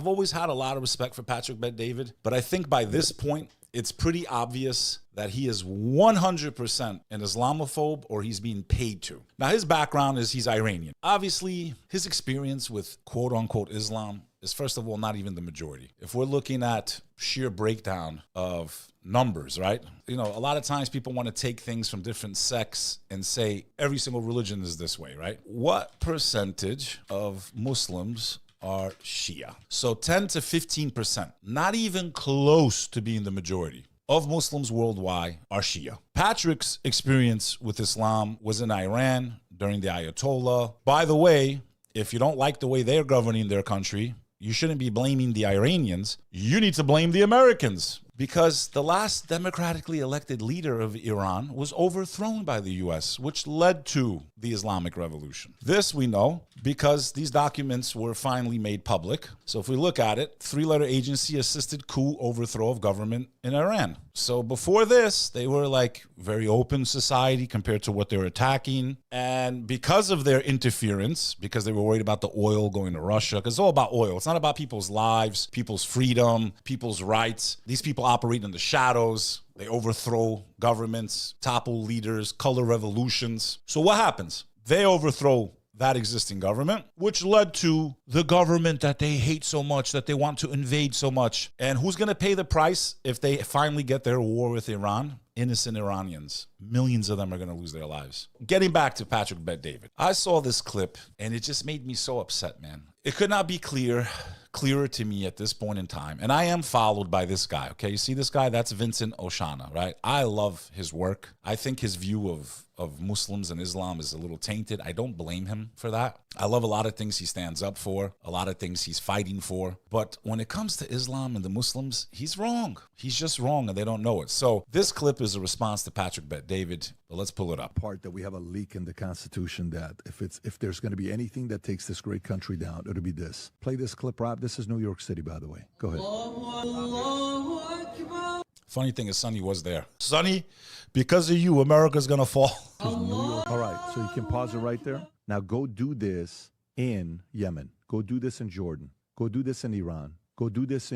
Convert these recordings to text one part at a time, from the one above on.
I've always had a lot of respect for Patrick Bet-David, but I think by this point, it's pretty obvious that he is 100% an Islamophobe, or he's being paid to. Now, his background is he's Iranian. Obviously, his experience with quote-unquote Islam is, first of all, not even the majority. If we're looking at sheer breakdown of numbers, right? You know, a lot of times people want to take things from different sects and say every single religion is this way, right? What percentage of Muslims are Shia? So 10 to 15%, not even close to being the majority of Muslims worldwide are Shia. Patrick's experience with Islam was in Iran during the Ayatollah. By the way, if you don't like the way they're governing their country, you shouldn't be blaming the Iranians. You need to blame the Americans, because the last democratically elected leader of Iran was overthrown by the US, which led to the Islamic Revolution. This we know because these documents were finally made public. So if we look at it, three-letter agency assisted coup overthrow of government in Iran. So before this, they were like very open society compared to what they were attacking. And because of their interference, because they were worried about the oil going to Russia, because it's all about oil. It's not about people's lives, people's freedom, people's rights. These people operate in the shadows. They overthrow governments, topple leaders, color revolutions. So what happens? They overthrow that existing government, which led to the government that they hate so much, that they want to invade so much. And who's going to pay the price if they finally get their war with Iran? Innocent Iranians. Millions of them are going to lose their lives. Getting back to Patrick Bet-David, I saw this clip and it just made me so upset, man. It could not be clearer to me at this point in time. And I am followed by this guy, okay? You see this guy? That's Vincent Oshana, right? I love his work. I think his view of Muslims and Islam is a little tainted. I don't blame him for that. I love a lot of things he stands up for, a lot of things he's fighting for. But when it comes to Islam and the Muslims, he's wrong. He's just wrong and they don't know it. So this clip is a response to Patrick Bet-David. But let's pull it up. Part that we have a leak in the Constitution that if there's going to be anything that takes this great country down, it'll be this. Play this clip, Rob. This is New York City, by the way. Go ahead. Funny thing is, Sonny was there. Sonny, because of you, America's going to fall. All right, so you can pause it right there. Now go do this in Yemen. Go do this in Jordan. Go do this in Iran. Go do this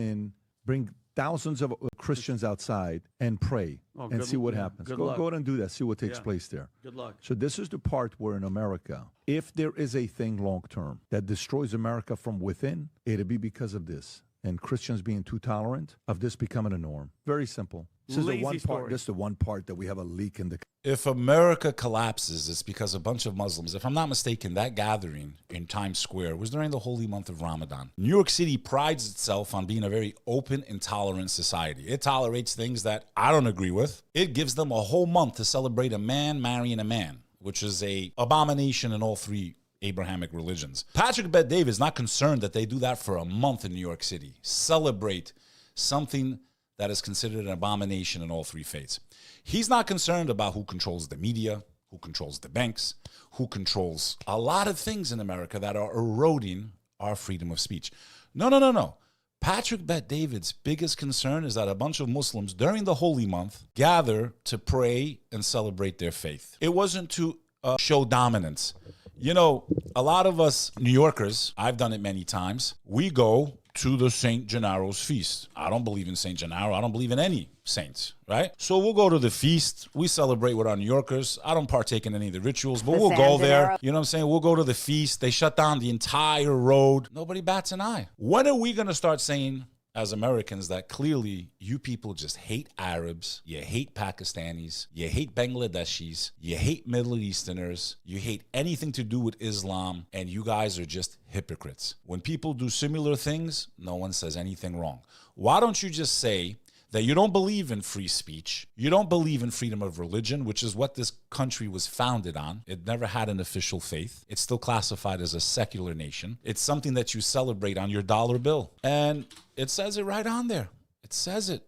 bring thousands of Christians outside and pray and see what happens. Go ahead and do that. See what takes place there. Good luck. So this is the part where in America, if there is a thing long-term that destroys America from within, it'll be because of this. And Christians being too tolerant of this becoming a norm. Very simple. This is the one part. This is the one part that we have a leak in the. If America collapses, it's because a bunch of Muslims, if I'm not mistaken, that gathering in Times Square was during the holy month of Ramadan. New York City prides itself on being a very open and tolerant society. It tolerates things that I don't agree with. It gives them a whole month to celebrate a man marrying a man, which is an abomination in all three Abrahamic religions. Patrick Bet-David is not concerned that they do that for a month in New York City. Celebrate something that is considered an abomination in all three faiths. He's not concerned about who controls the media, who controls the banks, who controls a lot of things in America that are eroding our freedom of speech. No. Patrick Bet-David's biggest concern is that a bunch of Muslims during the holy month gather to pray and celebrate their faith. It wasn't to show dominance. You know, a lot of us New Yorkers, I've done it many times, we go to the St. Gennaro's feast. I don't believe in St. Gennaro. I don't believe in any saints, right? So we'll go to the feast. We celebrate with our New Yorkers. I don't partake in any of the rituals, but we'll go there. You know what I'm saying? We'll go to the feast. They shut down the entire road. Nobody bats an eye. When are we going to start saying, as Americans, that clearly you people just hate Arabs, you hate Pakistanis, you hate Bangladeshis, you hate Middle Easterners, you hate anything to do with Islam, and you guys are just hypocrites. When people do similar things, no one says anything wrong. Why don't you just say that you don't believe in free speech, you don't believe in freedom of religion, which is what this country was founded on. It never had an official faith. It's still classified as a secular nation. It's something that you celebrate on your dollar bill. And it says it right on there. It says it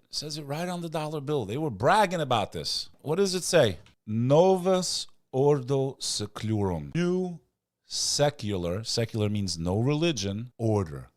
right on the dollar bill. They were bragging about this. What does it say? Novus Ordo Seclorum. New secular means no religion, order.